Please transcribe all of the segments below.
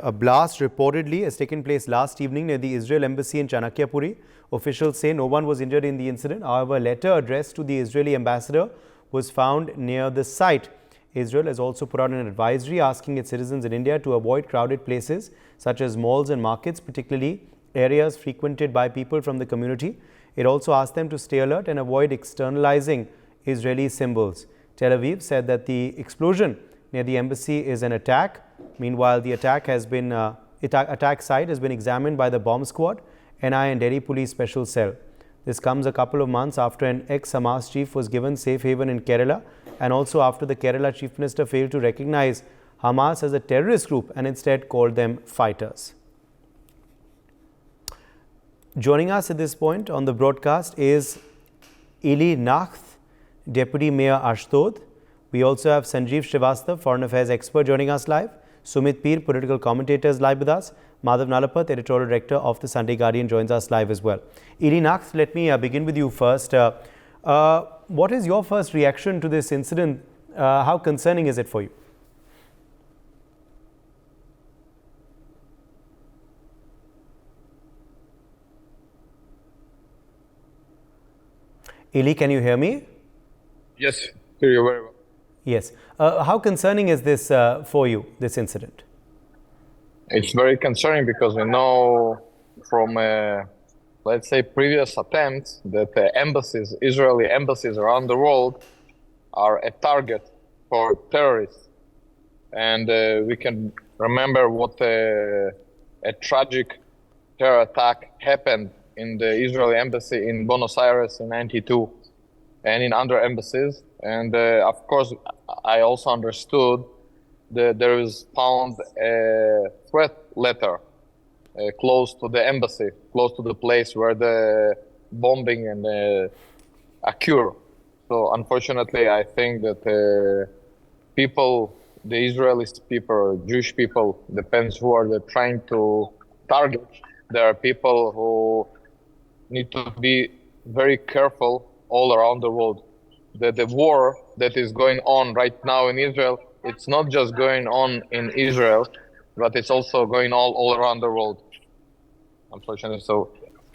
A blast reportedly has taken place last evening near the Israel embassy in Chanakyapuri. Officials say no one was injured in the incident. However, a letter addressed to the Israeli ambassador was found near the site. Israel has also put out an advisory asking its citizens in India to avoid crowded places such as malls and markets, particularly areas frequented by people from the community. It also asked them to stay alert and avoid externalizing Israeli symbols. Tel Aviv said that the explosion near the embassy is an attack. Meanwhile, the attack site has been examined by the bomb squad, NI and Delhi Police Special Cell. This comes a couple of months after an ex-Hamas chief was given safe haven in Kerala, and also after the Kerala Chief Minister failed to recognize Hamas as a terrorist group and instead called them fighters. Joining us at this point on the broadcast is Eli Nacht, Deputy Mayor Ashdod. We also have Sanjeev Srivastav, Foreign Affairs expert, joining us live. Sumit Peer, political commentator, is live with us. Madhav Nalapat, editorial director of the Sunday Guardian, joins us live as well. Eli Nacht, let me begin with you first. What is your first reaction to this incident? How concerning is it for you? Eli, can you hear me? Yes, hear you very well. Yes. How concerning is this for you, this incident? It's very concerning because we know from, let's say, previous attempts that embassies, Israeli embassies around the world are a target for terrorists. And we can remember what a tragic terror attack happened in the Israeli embassy in Buenos Aires in '92 and in other embassies. And of course, I also understood that there is found a threat letter close to the embassy, close to the place where the bombing and occur. So unfortunately, I think that people, the Israeli people, Jewish people, depends who are they trying to target. There are people who need to be very careful all around the world. The war that is going on right now in Israel, it's not just going on in Israel, but it's also going all around the world, unfortunately. So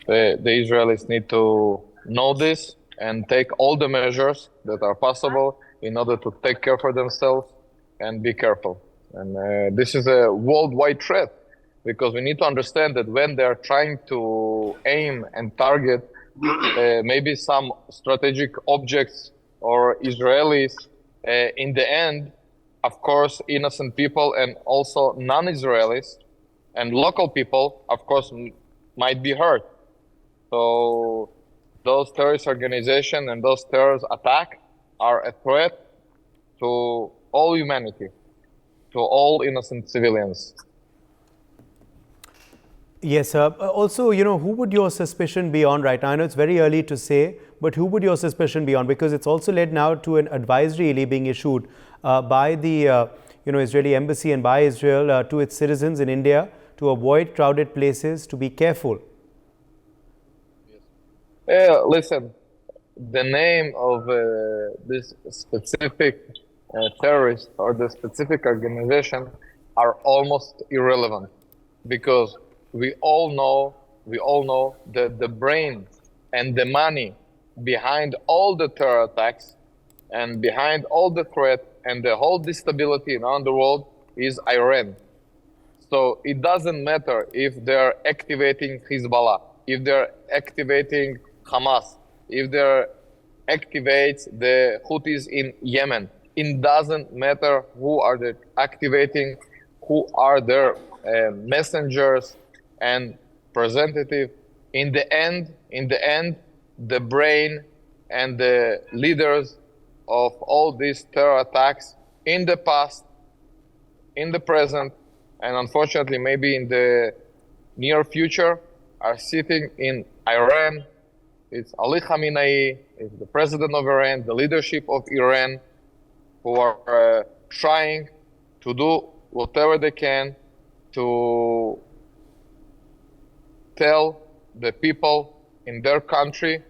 the Israelis need to know this and take all the measures that are possible in order to take care for themselves and be careful. And this is a worldwide threat, because we need to understand that when they're trying to aim and target maybe some strategic objects or Israelis, in the end, of course, innocent people and also non-Israelis and local people, of course, might be hurt. So those terrorist organizations and those terrorist attacks are a threat to all humanity, to all innocent civilians. Yes, also, who would your suspicion be on right now? I know it's very early to say, but who would your suspicion be on? Because it's also led now to an advisory being issued by the Israeli embassy and by Israel to its citizens in India to avoid crowded places, to be careful. Listen, the name of this specific terrorist or the specific organization are almost irrelevant, because we all know that the brain and the money behind all the terror attacks and behind all the threat and the whole instability around the world is Iran. So it doesn't matter if they're activating Hezbollah, if they're activating Hamas, if they're activate the Houthis in Yemen. It doesn't matter who are they activating, who are their messengers and representative. In the end, the brain and the leaders of all these terror attacks in the past, in the present, and unfortunately maybe in the near future are sitting in Iran. It's Ali Khamenei, it's the president of Iran, the leadership of Iran, who are trying to do whatever they can to tell the people in their country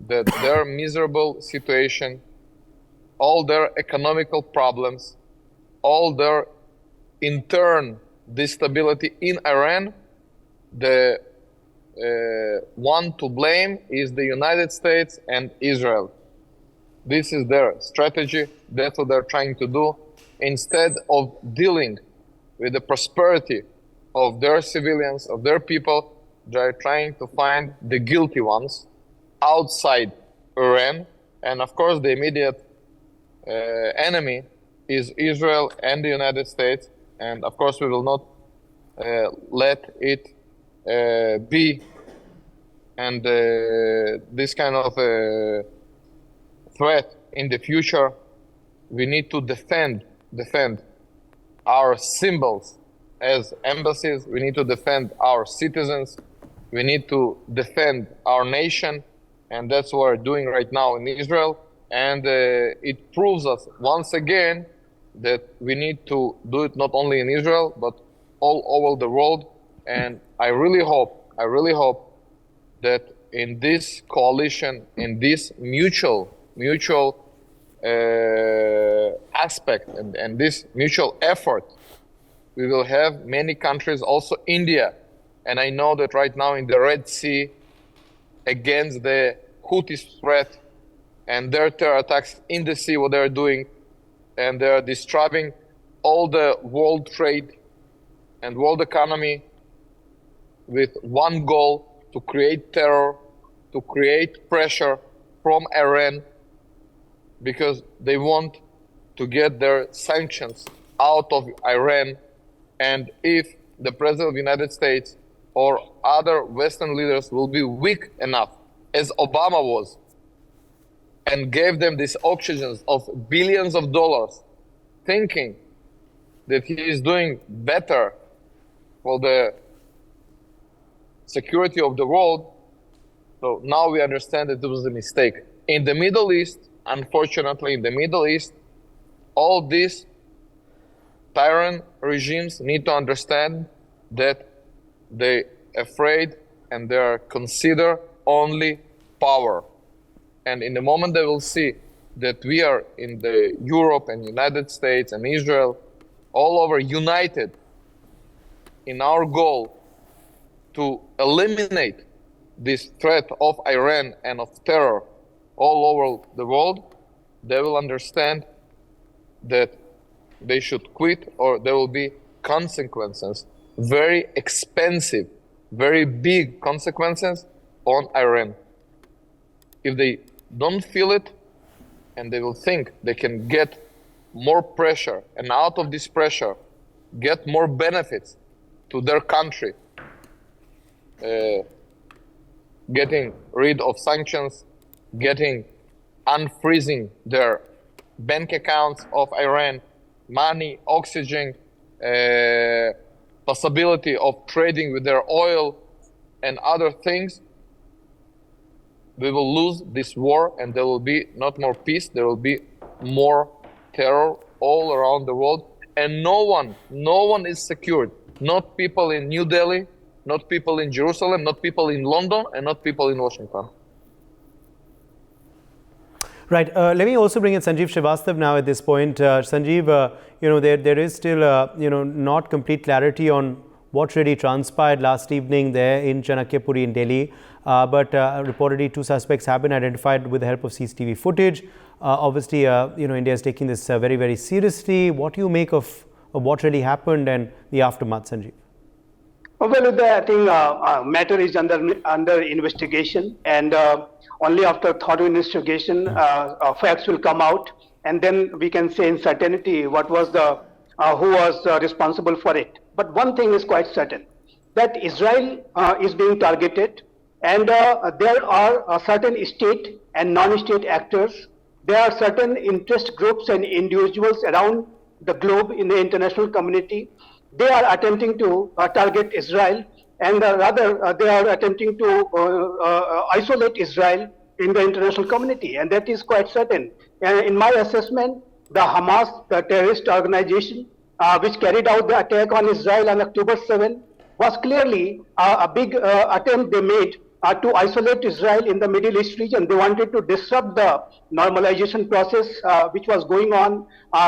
that their miserable situation, all their economical problems, all their intern this stability in Iran, the one to blame is the United States and Israel. This is their strategy. That's what they're trying to do. Instead of dealing with the prosperity of their civilians, of their people, they're trying to find the guilty ones outside Iran. And of course, the immediate enemy is Israel and the United States. And of course, we will not let it be. And this kind of threat in the future, we need to defend our symbols as embassies. We need to defend our citizens. We need to defend our nation. And that's what we're doing right now in Israel. And it proves us once again that we need to do it not only in Israel, but all over the world. And I really hope that in this coalition, in this mutual aspect and this mutual effort, we will have many countries, also India. And I know that right now in the Red Sea, against the Houthis threat and their terror attacks in the sea, what they're doing, and they're destroying all the world trade and world economy with one goal: to create terror, to create pressure from Iran, because they want to get their sanctions out of Iran. And if the President of the United States or other Western leaders will be weak enough, as Obama was, and gave them these oxygens of billions of dollars, thinking that he is doing better for the security of the world. So now we understand that it was a mistake. In the Middle East, unfortunately, in the Middle East, all these tyrant regimes need to understand that they afraid and they are consider only power. And in the moment they will see that we are in the Europe and United States and Israel, all over united in our goal to eliminate this threat of Iran and of terror all over the world, they will understand that they should quit, or there will be consequences, very expensive, very big consequences on Iran. If they don't feel it, and they will think they can get more pressure, and out of this pressure get more benefits to their country, getting rid of sanctions, unfreezing their bank accounts of Iran, money, oxygen, possibility of trading with their oil and other things, we will lose this war, and there will be not more peace, there will be more terror all around the world, and no one is secured. Not people in New Delhi, not people in Jerusalem, not people in London, and not people in Washington. Right. Let me also bring in Sanjeev Srivastav now at this point. Sanjeev, there is still, not complete clarity on what really transpired last evening there in Chanakyapuri in Delhi. But reportedly, 2 suspects have been identified with the help of CCTV footage. Obviously, India is taking this very, very seriously. What do you make of what really happened and the aftermath, Sanjeev? Well, I think matter is under investigation, and only after thorough investigation, facts will come out, and then we can say in certainty what was who was responsible for it. But one thing is quite certain, that Israel is being targeted, and there are certain state and non-state actors. There are certain interest groups and individuals around the globe in the international community. They are attempting to target Israel, and rather they are attempting to isolate Israel in the international community, and that is quite certain. In my assessment, the Hamas, the terrorist organization, which carried out the attack on Israel on October 7, was clearly a big attempt they made to isolate Israel in the Middle East region. They wanted to disrupt the normalization process which was going on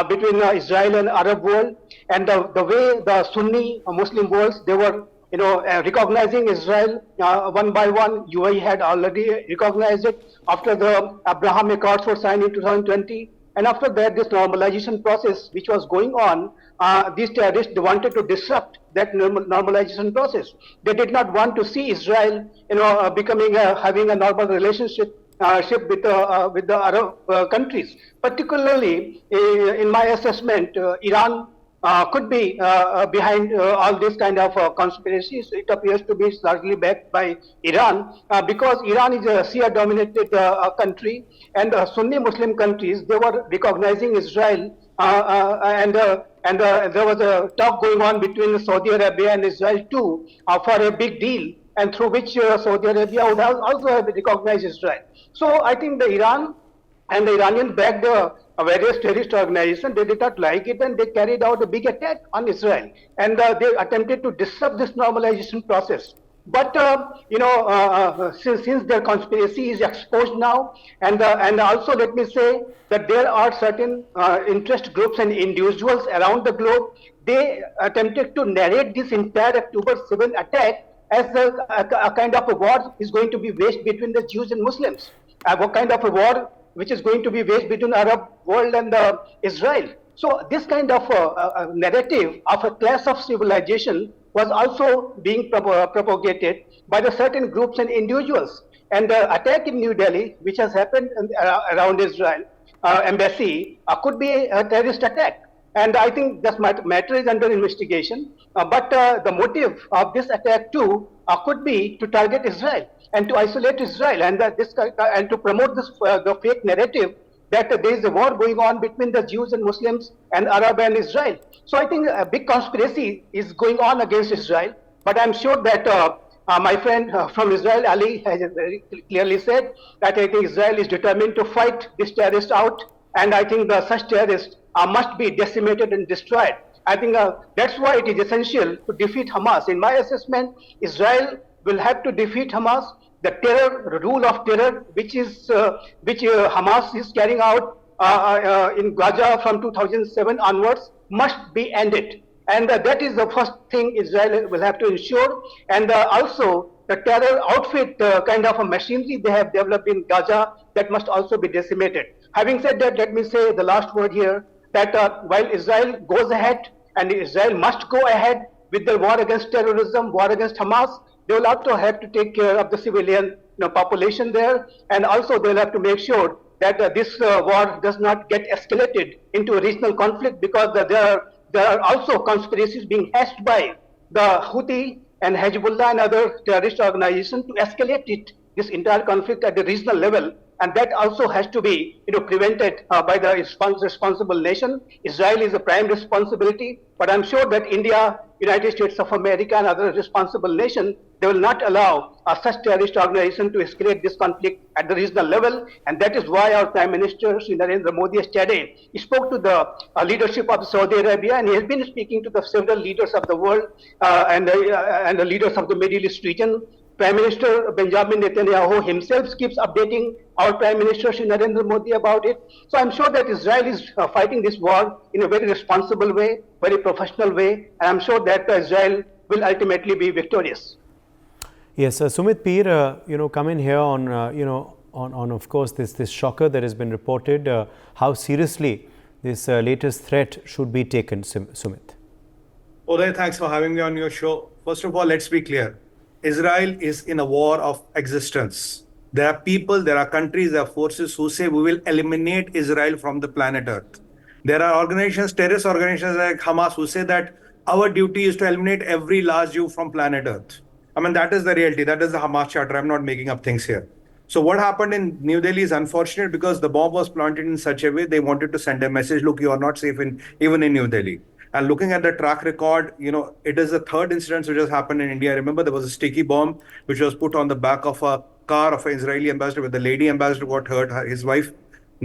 between Israel and Arab world, and the way the Sunni Muslim worlds, they were recognizing Israel one by one. UAE had already recognized it after the Abraham Accords were signed in 2020. And after that, this normalization process which was going on, these terrorists, they wanted to disrupt that normalization process. They did not want to see Israel, becoming having a normal relationship with the Arab countries. Particularly, in my assessment, Iran could be behind all these kind of conspiracies. It appears to be largely backed by Iran because Iran is a Shia-dominated country, and Sunni Muslim countries, they were recognizing Israel, and there was a talk going on between Saudi Arabia and Israel too for a big deal, and through which Saudi Arabia would also have recognized Israel. So I think the Iran and the Iranians backed various terrorist organizations. They did not like it, and they carried out a big attack on Israel, and they attempted to disrupt this normalization process. But since their conspiracy is exposed now, and also let me say that there are certain interest groups and individuals around the globe. They attempted to narrate this entire October 7 attack as a kind of a war is going to be waged between the Jews and Muslims. What kind of a war which is going to be waged between Arab world and Israel. So this kind of narrative of a clash of civilization was also being propagated by the certain groups and individuals. And the attack in New Delhi, which has happened around Israel embassy, could be a terrorist attack. And I think this matter is under investigation. But the motive of this attack too could be to target Israel and to isolate Israel, and and to promote this the fake narrative that there is a war going on between the Jews and Muslims and Arab and Israel. So I think a big conspiracy is going on against Israel. But I'm sure that my friend from Israel, Ali, has very clearly said that I think Israel is determined to fight this terrorist out, and I think such terrorists must be decimated and destroyed. I think that's why it is essential to defeat Hamas. In my assessment, Israel will have to defeat Hamas. The terror, rule of terror, which Hamas is carrying out in Gaza from 2007 onwards, must be ended. And that is the first thing Israel will have to ensure. And also the terror outfit kind of a machinery they have developed in Gaza, that must also be decimated. Having said that, let me say the last word here, that while Israel goes ahead, and Israel must go ahead with the war against terrorism, war against Hamas, they will also have to take care of the civilian population there, and also they will have to make sure that this war does not get escalated into a regional conflict, because there are also conspiracies being hatched by the Houthi and Hezbollah and other terrorist organizations to escalate this entire conflict at the regional level, and that also has to be prevented by the responsible nation. Israel is a prime responsibility, but I'm sure that India, United States of America, and other responsible nations, they will not allow such terrorist organization to escalate this conflict at the regional level. And that is why our Prime Minister, Sri Narendra Modi, yesterday, he spoke to the leadership of Saudi Arabia, and he has been speaking to the several leaders of the world and the leaders of the Middle East region. Prime Minister Benjamin Netanyahu himself keeps updating our Prime Minister Sri Narendra Modi about it. So I'm sure that Israel is fighting this war in a very responsible way, very professional way, and I'm sure that Israel will ultimately be victorious. Yes, Sumit Peer, come in here on on of course this shocker that has been reported. How seriously this latest threat should be taken, Sumit? Uday, thanks for having me on your show. First of all, let's be clear. Israel is in a war of existence. There are people, there are countries, there are forces who say we will eliminate Israel from the planet Earth. There are organizations, terrorist organizations like Hamas, who say that our duty is to eliminate every last Jew from planet Earth. I mean, that is the reality. That is the Hamas charter. I'm not making up things here. So what happened in New Delhi is unfortunate, because the bomb was planted in such a way they wanted to send a message, look, you are not safe even in New Delhi. And looking at the track record, it is the third incident which has happened in India. I remember there was a sticky bomb which was put on the back of a car of an Israeli ambassador, where the lady ambassador got hurt, his wife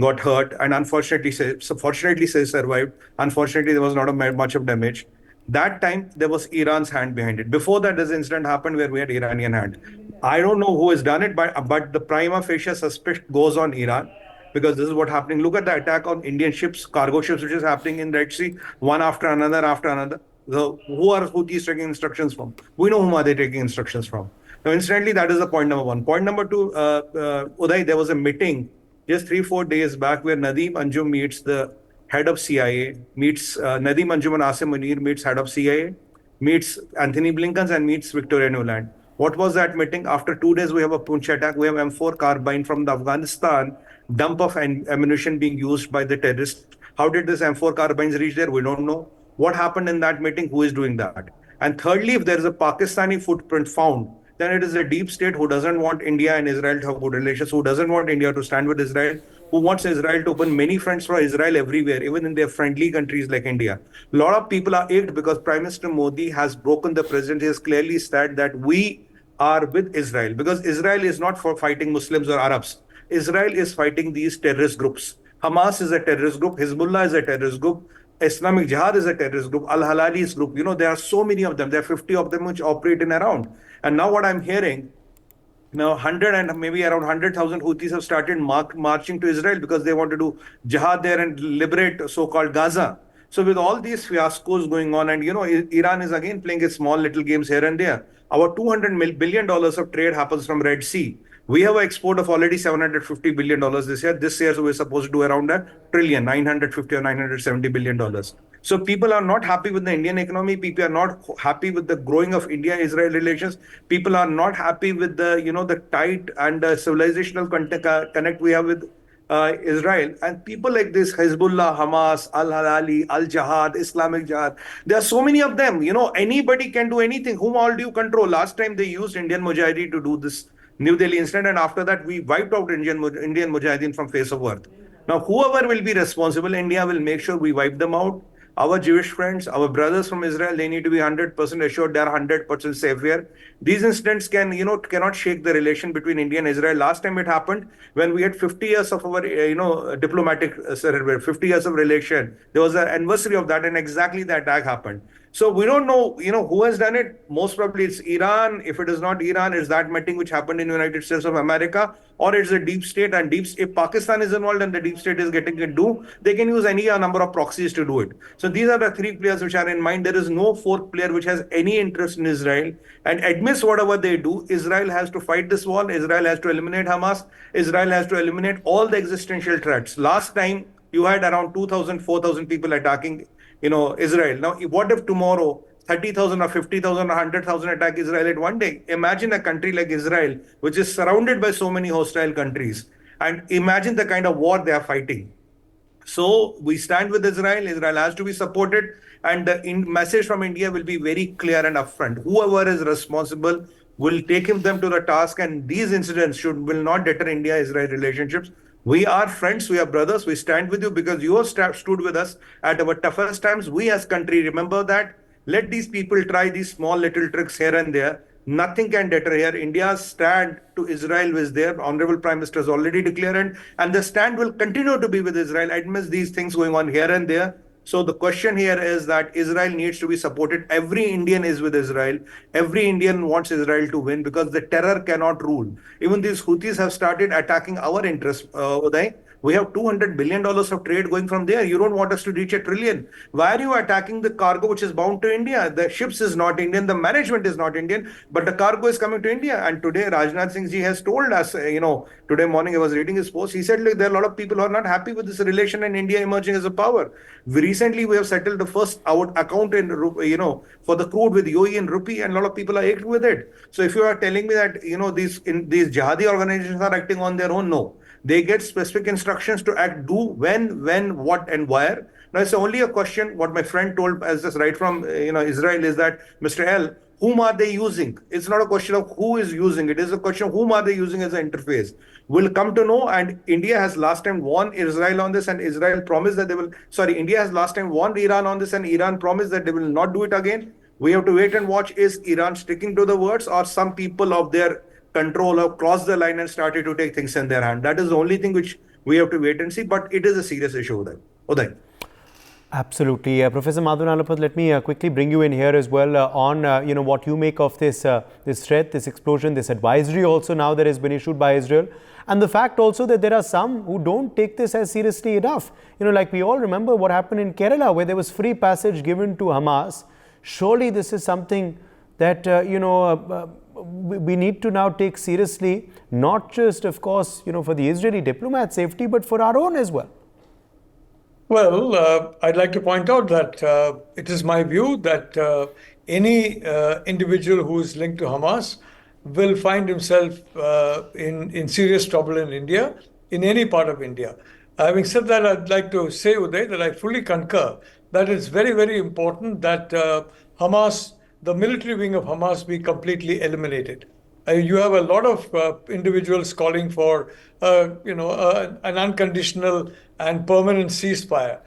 got hurt, and fortunately survived. Unfortunately, there was not much of damage. That time there was Iran's hand behind it. Before that, this incident happened where we had Iranian hand. I don't know who has done it, but the prima facie suspect goes on Iran, because this is what happening. Look at the attack on Indian ships, cargo ships, which is happening in Red Sea, one after another after another. So who are Houthis taking instructions from? We know whom are they taking instructions from. Now, incidentally, that is the point number one. Point number two, Uday, there was a meeting just 3-4 days back where Nadeem Anjum meets the head of CIA, meets Nadeem Anjum and Asim Munir meets head of CIA, meets Anthony Blinken and meets Victoria Nuland. What was that meeting? After 2 days, we have a Punch attack. We have M4 carbine from the Afghanistan, dump of ammunition being used by the terrorists. How did this M4 carbines reach there? We don't know. What happened in that meeting? Who is doing that? And thirdly, if there is a Pakistani footprint found, then it is a deep state who doesn't want India and Israel to have good relations, who doesn't want India to stand with Israel, who wants Israel to open many fronts for Israel everywhere, even in their friendly countries like India. A lot of people are ached because Prime Minister Modi has broken the precedent. He has clearly said that we are with Israel, because Israel is not for fighting Muslims or Arabs. Israel is fighting these terrorist groups. Hamas is a terrorist group. Hezbollah is a terrorist group. Islamic Jihad is a terrorist group. Al-Halali's group. There are so many of them. There are 50 of them which operate in around. And now what I'm hearing, now 100 and maybe around 100,000 Houthis have started marching to Israel because they want to do jihad there and liberate so-called Gaza. So with all these fiascos going on, and Iran is again playing its small little games here and there. Our $200 billion of trade happens from Red Sea. We have an export of already $750 billion this year. This year, so we're supposed to do around $1 trillion, $950 or $970 billion. So people are not happy with the Indian economy. People are not happy with the growing of India-Israel relations. People are not happy with the tight and civilizational connect we have with Israel. And people like this, Hezbollah, Hamas, Al-Halali, Al-Jihad, Islamic Jihad, there are so many of them. Anybody can do anything. Whom all do you control? Last time they used Indian Mujahideen to do this New Delhi incident, and after that we wiped out Indian Mujahideen from face of earth. Now, whoever will be responsible, India will make sure we wipe them out. Our Jewish friends, our brothers from Israel, they need to be 100% assured they are 100% safe here. These incidents cannot shake the relation between India and Israel. Last time it happened when we had 50 years of our, diplomatic, 50 years of relation. There was an anniversary of that, and exactly the attack happened. So we don't know, who has done it. Most probably it's Iran. If it is not Iran, it's that meeting which happened in the United States of America, or it's a deep state. And if Pakistan is involved and the deep state is getting it due, they can use any number of proxies to do it. So these are the three players which are in mind. There is no fourth player which has any interest in Israel and admits whatever they do. Israel has to fight this war. Israel has to eliminate Hamas. Israel has to eliminate all the existential threats. Last time you had around 2,000, 4,000 people attacking Israel. Now, what if tomorrow 30,000 or 50,000 or 100,000 attack Israel at one day? Imagine a country like Israel, which is surrounded by so many hostile countries. And imagine the kind of war they are fighting. So we stand with Israel. Israel has to be supported. And the message from India will be very clear and upfront. Whoever is responsible will take them to the task. And these incidents will not deter India-Israel relationships. We are friends, we are brothers, we stand with you because you have stood with us at our toughest times. We as country, remember that. Let these people try these small little tricks here and there. Nothing can deter here. India's stand to Israel is there. Honorable Prime Minister has already declared, and the stand will continue to be with Israel amidst these things going on here and there. So the question here is that Israel needs to be supported. Every Indian is with Israel. Every Indian wants Israel to win because the terror cannot rule. Even these Houthis have started attacking our interests, Uday. We have $200 billion of trade going from there. You don't want us to reach $1 trillion. Why are you attacking the cargo which is bound to India? The ships is not Indian, the management is not Indian, but the cargo is coming to India. And today Rajnath Singh ji has told us, today morning I was reading his post. He said, look, there are a lot of people who are not happy with this relation and India emerging as a power. Recently, we have settled the first account in, for the crude with UAE in rupee, and a lot of people are ached with it. So if you are telling me that, these jihadi organizations are acting on their own, no. They get specific instructions to act, do, when, what, and where. Now, it's only a question. What my friend told us just right from Israel is that, Mr. L, whom are they using? It's not a question of who is using it. It's a question of whom are they using as an interface. We'll come to know. And India has last time warned Israel on this, and Israel promised that they will. Sorry, India has last time warned Iran on this, and Iran promised that they will not do it again. We have to wait and watch. Is Iran sticking to the words, or some people of their control have crossed the line and started to take things in their hand? That is the only thing which we have to wait and see. But it is a serious issue, Uday. Absolutely. Professor Madhu Nalapat, let me quickly bring you in here as well on what you make of this this threat, this explosion, this advisory also now that has been issued by Israel, and the fact also that there are some who don't take this as seriously enough. Like we all remember what happened in Kerala, where there was free passage given to Hamas. Surely this is something that we need to now take seriously, not just, of course, for the Israeli diplomat safety, but for our own as well. Well, I'd like to point out that it is my view that any individual who is linked to Hamas will find himself in serious trouble in India, in any part of India. Having said that, I'd like to say, Uday, that I fully concur that it's very, very important that Hamas, the military wing of Hamas, be completely eliminated. You have a lot of individuals calling for, an unconditional and permanent ceasefire.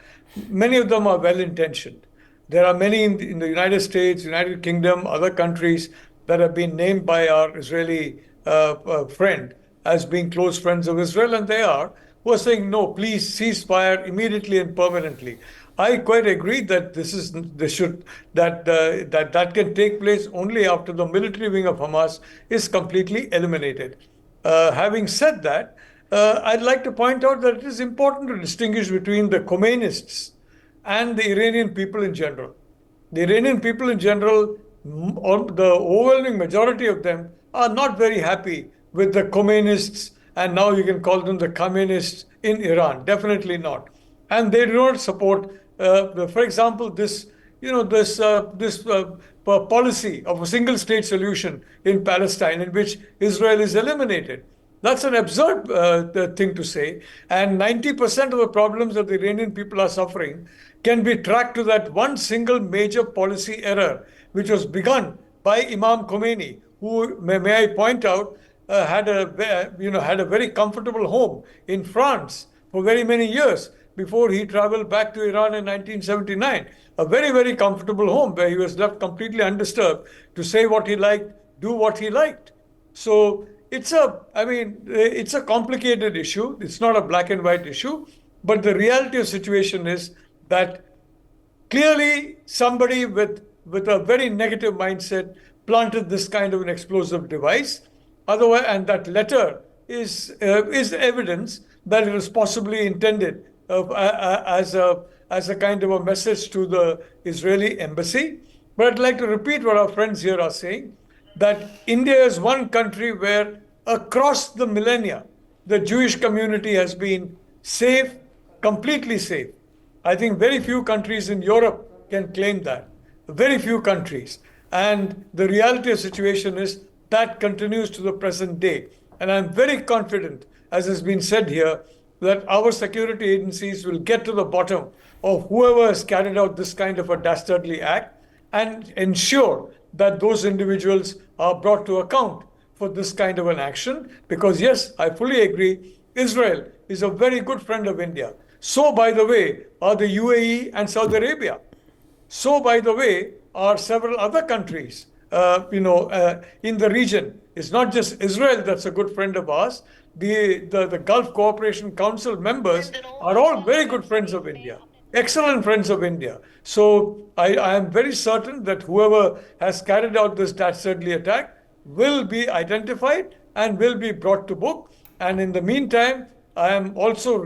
Many of them are well-intentioned. There are many in the United States, United Kingdom, other countries that have been named by our Israeli friend as being close friends of Israel, and they are, who are saying, no, please ceasefire immediately and permanently. I quite agree that that can take place only after the military wing of Hamas is completely eliminated. Having said that, I'd like to point out that it is important to distinguish between the Khomeinists and the Iranian people in general. The Iranian people in general, the overwhelming majority of them, are not very happy with the Khomeinists, and now you can call them the communists in Iran. Definitely not. And they do not support, for example, this policy of a single state solution in Palestine, in which Israel is eliminated. That's an absurd thing to say. And 90% of the problems that the Iranian people are suffering can be tracked to that one single major policy error, which was begun by Imam Khomeini, who, may I point out, had a very comfortable home in France for very many years before he traveled back to Iran in 1979. A very, very comfortable home where he was left completely undisturbed to say what he liked, do what he liked. So it's a complicated issue. It's not a black and white issue. But the reality of the situation is that clearly somebody with a very negative mindset planted this kind of an explosive device. Otherwise, and that letter is evidence that it was possibly intended as a kind of a message to the Israeli embassy. But I'd like to repeat what our friends here are saying, that India is one country where across the millennia, the Jewish community has been safe, completely safe. I think very few countries in Europe can claim that. Very few countries. And the reality of the situation is that continues to the present day. And I'm very confident, as has been said here, that our security agencies will get to the bottom of whoever has carried out this kind of a dastardly act and ensure that those individuals are brought to account for this kind of an action. Because yes, I fully agree, Israel is a very good friend of India. So, by the way, are the UAE and Saudi Arabia. So, by the way, are several other countries, in the region. It's not just Israel that's a good friend of ours. The Gulf Cooperation Council members are all very good friends of India, excellent friends of India. So I am very certain that whoever has carried out this dastardly attack will be identified and will be brought to book. And in the meantime, I am also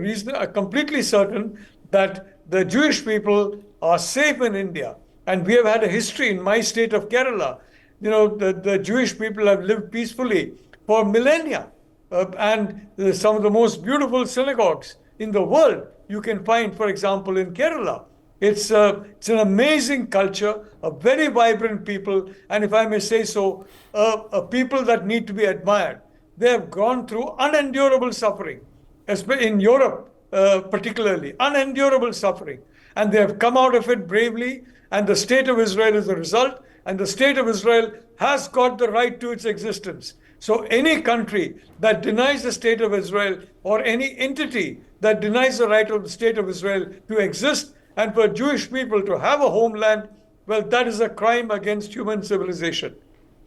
completely certain that the Jewish people are safe in India. And we have had a history in my state of Kerala. The Jewish people have lived peacefully for millennia. And some of the most beautiful synagogues in the world you can find, for example, in Kerala. It's an amazing culture, a very vibrant people, and if I may say so, a people that need to be admired. They have gone through unendurable suffering, especially in Europe particularly, unendurable suffering. And they have come out of it bravely, and the state of Israel is the result, and the state of Israel has got the right to its existence. So any country that denies the state of Israel, or any entity that denies the right of the state of Israel to exist and for Jewish people to have a homeland, well, that is a crime against human civilization.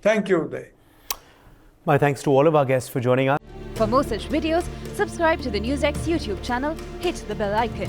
Thank you, Uday. My thanks to all of our guests for joining us. For more such videos, subscribe to the NewsX YouTube channel, hit the bell icon.